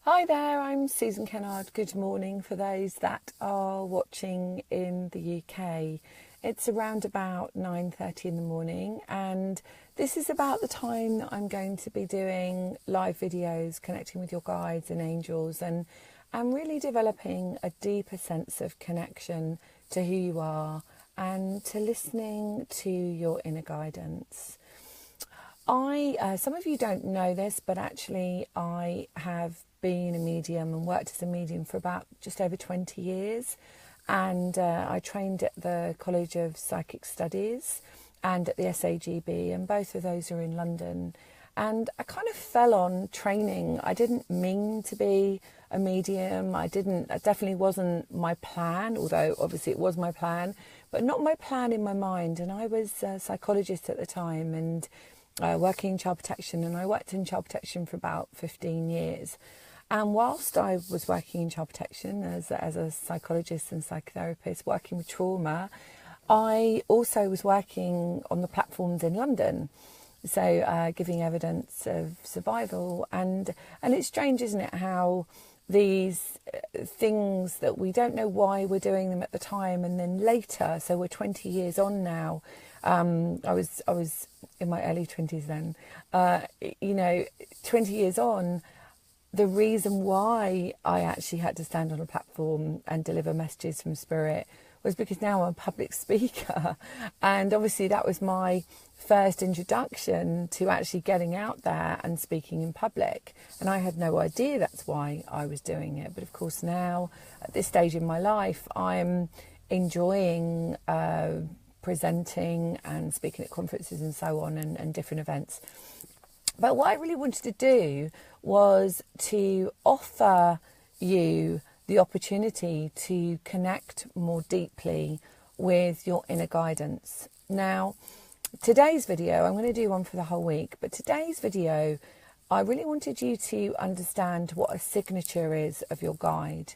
Hi there, I'm Susan Kennard. Good morning for those that are watching in the UK. It's around about 9:30 in the morning, and this is about the time that I'm going to be doing live videos, connecting with your guides and angels, and I'm really developing a deeper sense of connection to who you are and to listening to your inner guidance. Some of you don't know this, but actually I have been a medium and worked as a medium for about just over 20 years. And I trained at the College of Psychic Studies and at the SAGB, and both of those are in London. And I kind of fell on training. I didn't mean to be a medium. That definitely wasn't my plan, although obviously it was my plan, but not my plan in my mind. And I was a psychologist at the time and working in child protection, and I worked in child protection for about 15 years. And whilst I was working in child protection as a psychologist and psychotherapist working with trauma, I also was working on the platforms in London, so giving evidence of survival. And it's strange, isn't it, how these things that we don't know why we're doing them at the time, and then later, so we're 20 years on now. I was in my early 20s then. 20 years on, the reason why I actually had to stand on a platform and deliver messages from spirit was because now I'm a public speaker, and obviously that was my first introduction to actually getting out there and speaking in public, and I had no idea that's why I was doing it. But of course now, at this stage in my life, I'm enjoying presenting and speaking at conferences and so on, and different events. But what I really wanted to do was to offer you the opportunity to connect more deeply with your inner guidance. Now, today's video, I'm going to do one for the whole week, but today's video, I really wanted you to understand what a signature is of your guide.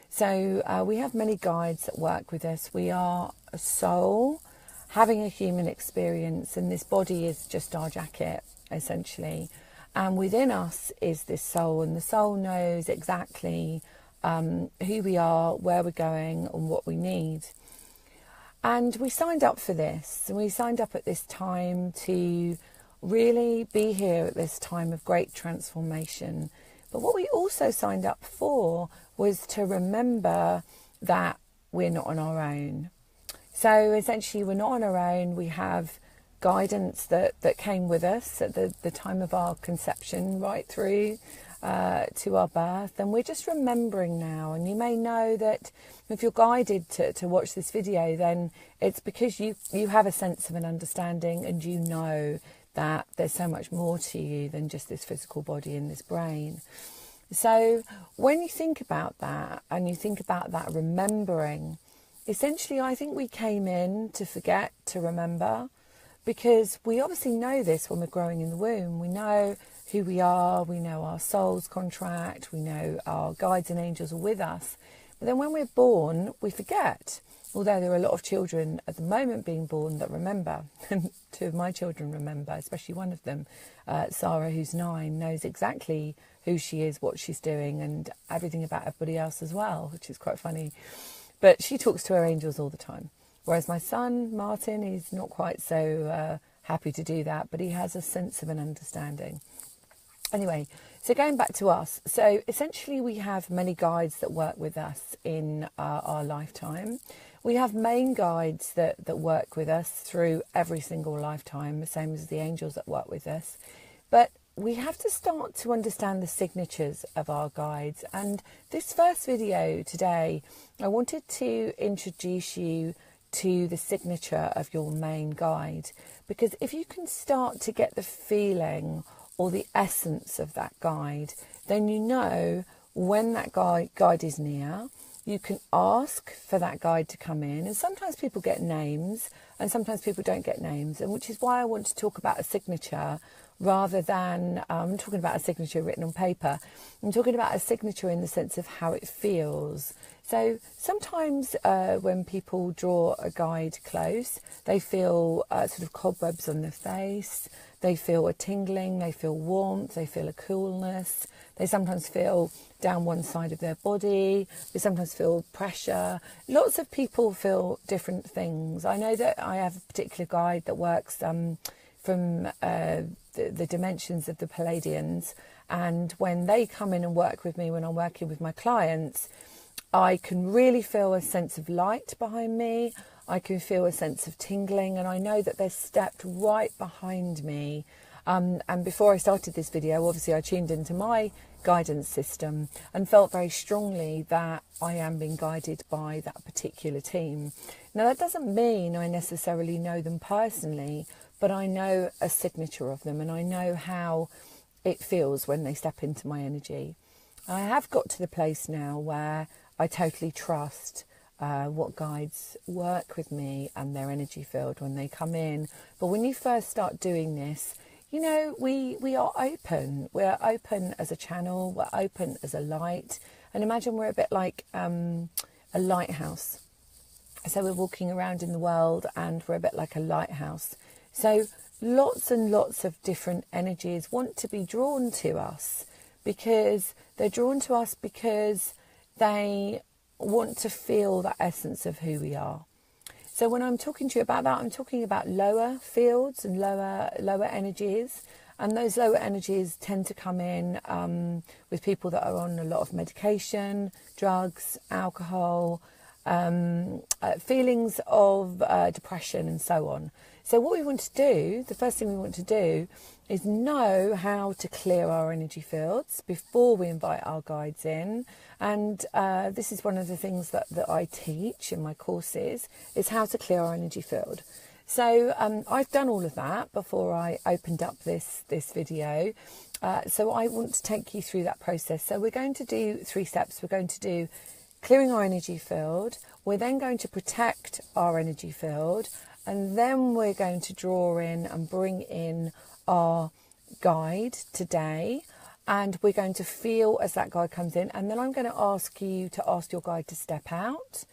So we have many guides that work with us. We are a soul having a human experience, and this body is just our jacket, essentially. And within us is this soul, and the soul knows exactly who we are, where we're going, and what we need. And we signed up for this, and we signed up at this time to really be here at this time of great transformation. But what we also signed up for was to remember that we're not on our own. So essentially, we're not on our own. We have guidance that came with us at the time of our conception, right through to our birth. And we're just remembering now. And you may know that if you're guided to watch this video, then it's because you have a sense of an understanding, and you know that there's so much more to you than just this physical body and this brain. So when you think about that, and you think about that remembering, essentially I think we came in to forget to remember, because we obviously know this when we're growing in the womb. We know who we are, we know our soul's contract, we know our guides and angels are with us. But then when we're born, we forget. Although there are a lot of children at the moment being born that remember. Two of my children remember, especially one of them, Sarah, who's 9, knows exactly who she is, what she's doing, and everything about everybody else as well, which is quite funny. But she talks to her angels all the time. Whereas my son, Martin, he's not quite so happy to do that, but he has a sense of an understanding. Anyway, so going back to us. So essentially we have many guides that work with us in our lifetime. We have main guides that work with us through every single lifetime, the same as the angels that work with us. But we have to start to understand the signatures of our guides. And this first video today, I wanted to introduce you to the signature of your main guide, because if you can start to get the feeling or the essence of that guide, then you know when that guide is near. You can ask for that guide to come in, and sometimes people get names and sometimes people don't get names, and which is why I want to talk about a signature rather than talking about a signature written on paper. I'm talking about a signature in the sense of how it feels. So sometimes when people draw a guide close, they feel sort of cobwebs on their face, they feel a tingling, they feel warmth, they feel a coolness, they sometimes feel down one side of their body, they sometimes feel pressure. Lots of people feel different things. I know that I have a particular guide that works from the dimensions of the Pleiadians, and when they come in and work with me, when I'm working with my clients, I can really feel a sense of light behind me. I can feel a sense of tingling, and I know that they're stepped right behind me. And before I started this video, obviously I tuned into my guidance system and felt very strongly that I am being guided by that particular team. Now, that doesn't mean I necessarily know them personally, but I know a signature of them, and I know how it feels when they step into my energy. I have got to the place now where I totally trust what guides work with me and their energy field when they come in. But when you first start doing this, you know, we are open. We're open as a channel. We're open as a light. And imagine we're a bit like a lighthouse. So we're walking around in the world and we're a bit like a lighthouse. So lots and lots of different energies want to be drawn to us because they're drawn to us because they want to feel that essence of who we are. So when I'm talking to you about that, I'm talking about lower fields and lower energies. And those lower energies tend to come in with people that are on a lot of medication, drugs, alcohol, feelings of depression and so on. So what we want to do, the first thing we want to do is know how to clear our energy fields before we invite our guides in. And this is one of the things that I teach in my courses, is how to clear our energy field. So I've done all of that before I opened up this video. So I want to take you through that process. So we're going to do 3 steps. We're going to do clearing our energy field. We're then going to protect our energy field. And then we're going to draw in and bring in our guide today. And we're going to feel as that guide comes in. And then I'm going to ask you to ask your guide to step out.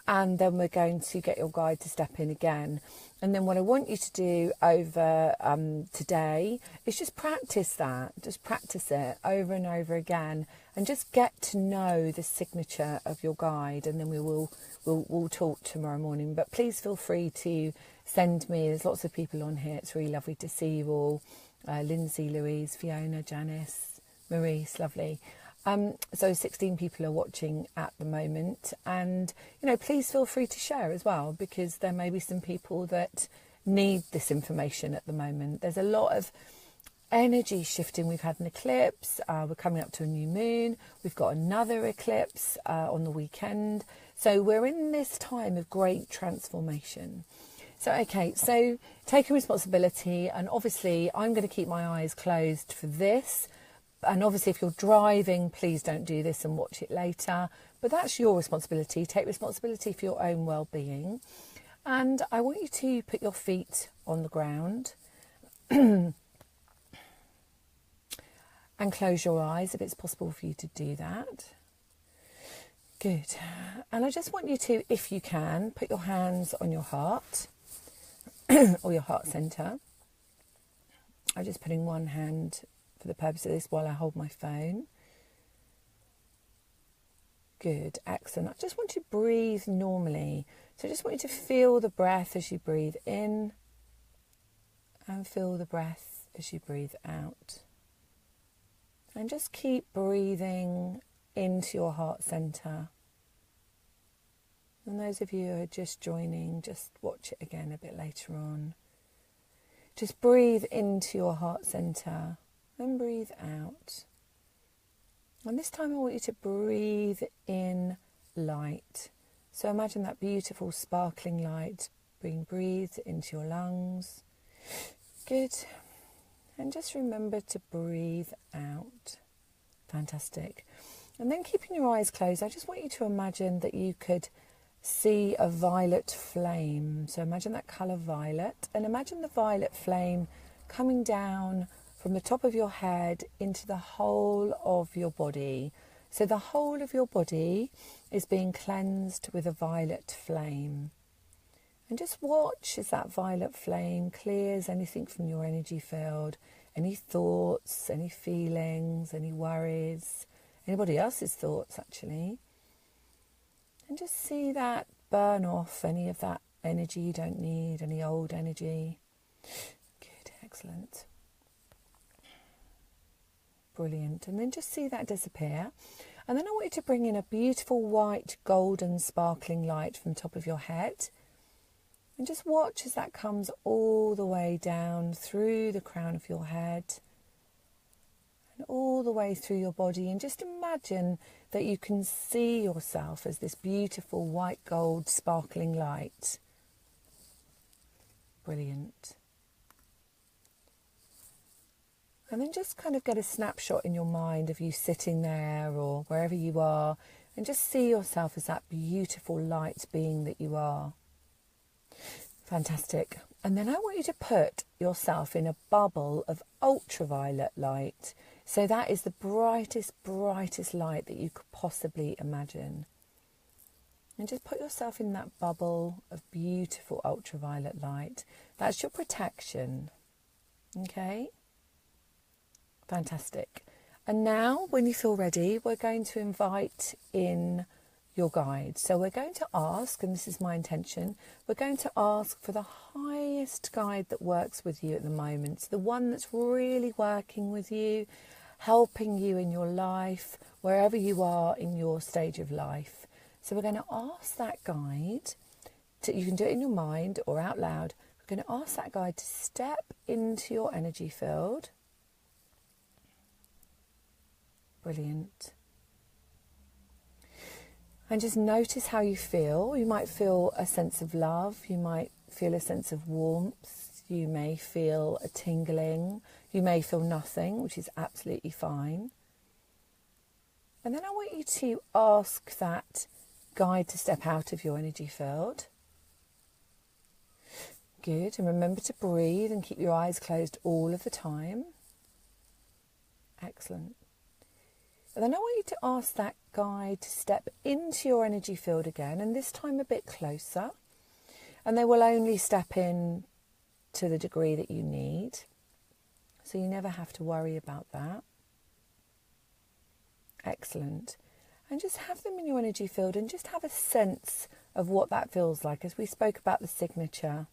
And then we're going to get your guide to step in again. And then what I want you to do over today is just practice that. Just practice it over and over again. And just get to know the signature of your guide. And then we'll talk tomorrow morning. But please feel free to send me. There's lots of people on here. It's really lovely to see you all. Lindsay, Louise, Fiona, Janice, Maurice, lovely. So 16 people are watching at the moment, and you know, please feel free to share as well, because there may be some people that need this information at the moment. There's a lot of energy shifting. We've had an eclipse, we're coming up to a new moon, we've got another eclipse on the weekend, so we're in this time of great transformation. So okay, so taking responsibility, and obviously I'm going to keep my eyes closed for this. And obviously, if you're driving, please don't do this and watch it later. But that's your responsibility. Take responsibility for your own well-being. And I want you to put your feet on the ground and close your eyes if it's possible for you to do that. Good. And I just want you to, if you can, put your hands on your heart or your heart centre. I'm just putting one hand for the purpose of this while I hold my phone. Good, excellent. I just want you to breathe normally. So I just want you to feel the breath as you breathe in and feel the breath as you breathe out. And just keep breathing into your heart centre. And those of you who are just joining, just watch it again a bit later on. Just breathe into your heart centre. And breathe out. And this time I want you to breathe in light. So imagine that beautiful sparkling light being breathed into your lungs. Good. And just remember to breathe out. Fantastic. And then keeping your eyes closed, I just want you to imagine that you could see a violet flame. So imagine that colour violet, and imagine the violet flame coming down from the top of your head into the whole of your body. So the whole of your body is being cleansed with a violet flame. And just watch as that violet flame clears anything from your energy field, any thoughts, any feelings, any worries, anybody else's thoughts actually. And just see that burn off any of that energy you don't need, any old energy. Good, excellent. Brilliant. And then just see that disappear. And then I want you to bring in a beautiful white, golden, sparkling light from the top of your head. And just watch as that comes all the way down through the crown of your head and all the way through your body. And just imagine that you can see yourself as this beautiful white gold sparkling light. Brilliant. And then just kind of get a snapshot in your mind of you sitting there or wherever you are, and just see yourself as that beautiful light being that you are. Fantastic. And then I want you to put yourself in a bubble of ultraviolet light. So that is the brightest, brightest light that you could possibly imagine. And just put yourself in that bubble of beautiful ultraviolet light. That's your protection. Okay? Fantastic. And now, when you feel ready, we're going to invite in your guide. So we're going to ask, and this is my intention, we're going to ask for the highest guide that works with you at the moment, the one that's really working with you, helping you in your life, wherever you are in your stage of life. So we're going to ask that guide, you can do it in your mind or out loud, we're going to ask that guide to step into your energy field. Brilliant. And just notice how you feel. You might feel a sense of love. You might feel a sense of warmth. You may feel a tingling. You may feel nothing, which is absolutely fine. And then I want you to ask that guide to step out of your energy field. Good. And remember to breathe and keep your eyes closed all of the time. Excellent. And then I want you to ask that guide to step into your energy field again, and this time a bit closer. And they will only step in to the degree that you need. So you never have to worry about that. Excellent. And just have them in your energy field and just have a sense of what that feels like, as we spoke about the signature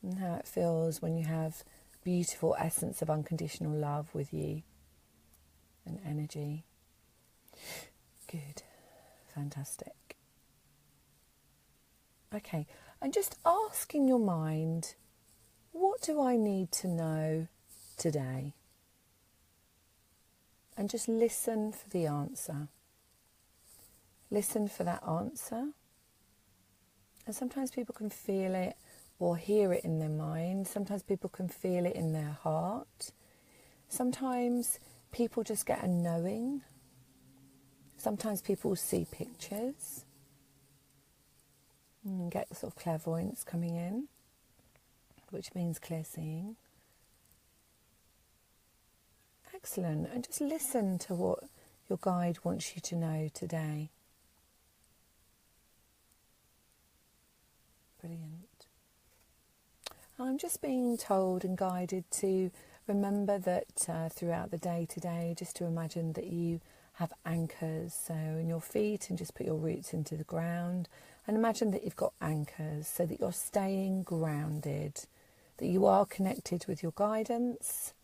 and how it feels when you have beautiful essence of unconditional love with you. And energy. Good. Fantastic. Okay, and just ask in your mind, what do I need to know today? And just listen for the answer. Listen for that answer. And sometimes people can feel it or hear it in their mind. Sometimes people can feel it in their heart. Sometimes people just get a knowing. Sometimes people see pictures and get sort of clairvoyance coming in, which means clear seeing. Excellent. And just listen to what your guide wants you to know today. Brilliant. I'm just being told and guided to remember that throughout the day today, just to imagine that you have anchors, so in your feet, and just put your roots into the ground and imagine that you've got anchors so that you're staying grounded, that you are connected with your guidance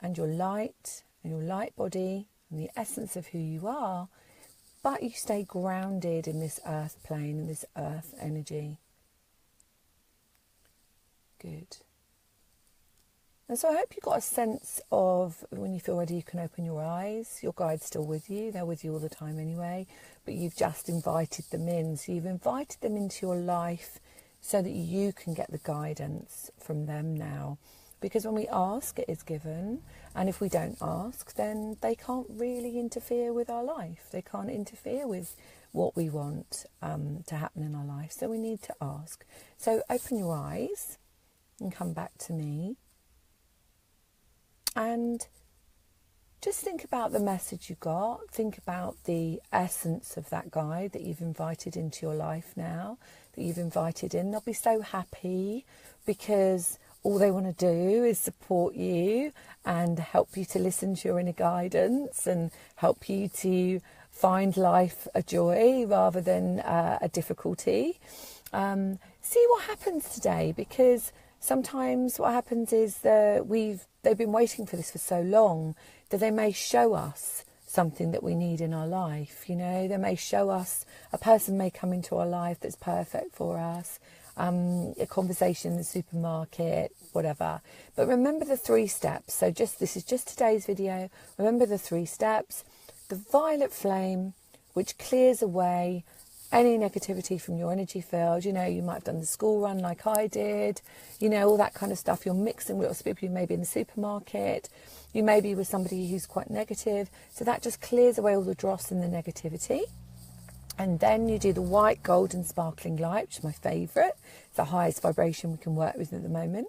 and your light body and the essence of who you are, but you stay grounded in this earth plane, in this earth energy. Good. And so I hope you got a sense of, when you feel ready, you can open your eyes. Your guide's still with you. They're with you all the time anyway. But you've just invited them in. So you've invited them into your life so that you can get the guidance from them now. Because when we ask, it is given. And if we don't ask, then they can't really interfere with our life. They can't interfere with what we want to happen in our life. So we need to ask. So open your eyes and come back to me. And just think about the message you got. Think about the essence of that guide that you've invited into your life now, that you've invited in. They'll be so happy because all they want to do is support you and help you to listen to your inner guidance and help you to find life a joy rather than a difficulty. See what happens today, because sometimes what happens is they've been waiting for this for so long that they may show us something that we need in our life. You know, they may show us, a person may come into our life that's perfect for us, a conversation in the supermarket, whatever. But remember the 3 steps. So this is just today's video. Remember the 3 steps. The violet flame, which clears away any negativity from your energy field. You know, you might have done the school run like I did, you know, all that kind of stuff. You're mixing with lots of people. You may be in the supermarket. You may be with somebody who's quite negative. So that just clears away all the dross and the negativity. And then you do the white, golden, sparkling light, which is my favourite. It's the highest vibration we can work with at the moment.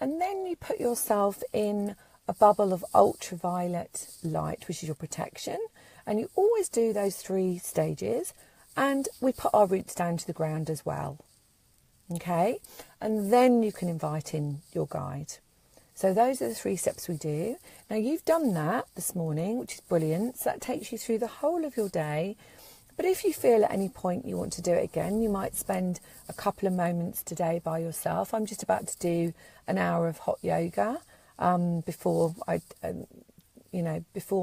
And then you put yourself in a bubble of ultraviolet light, which is your protection. And you always do those 3 stages. And we put our roots down to the ground as well. Okay? And then you can invite in your guide. So those are the 3 steps we do. Now you've done that this morning, which is brilliant. So that takes you through the whole of your day. But if you feel at any point you want to do it again, you might spend a couple of moments today by yourself. I'm just about to do an hour of hot yoga before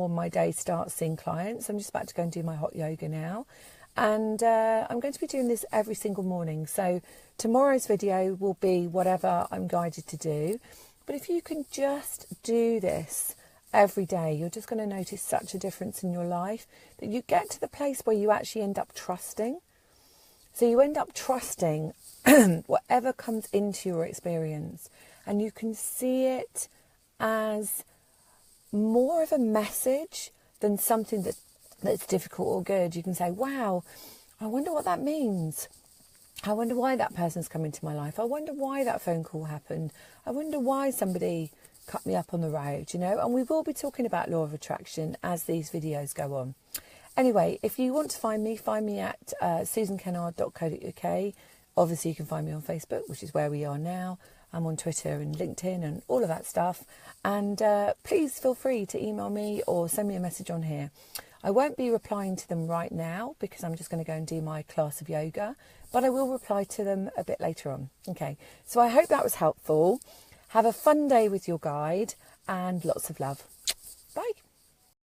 my day starts seeing clients. I'm just about to go and do my hot yoga now. And I'm going to be doing this every single morning. So tomorrow's video will be whatever I'm guided to do. But if you can just do this every day, you're just going to notice such a difference in your life, that you get to the place where you actually end up trusting. So you end up trusting whatever comes into your experience, and you can see it as more of a message than something that's difficult or good. You can say, wow, I wonder what that means. I wonder why that person's come into my life. I wonder why that phone call happened. I wonder why somebody cut me up on the road, you know. And we will be talking about law of attraction as these videos go on. Anyway, if you want to find me at susankennard.co.uk. Obviously, you can find me on Facebook, which is where we are now. I'm on Twitter and LinkedIn and all of that stuff. And please feel free to email me or send me a message on here. I won't be replying to them right now because I'm just going to go and do my class of yoga, but I will reply to them a bit later on. Okay, so I hope that was helpful. Have a fun day with your guide and lots of love. Bye.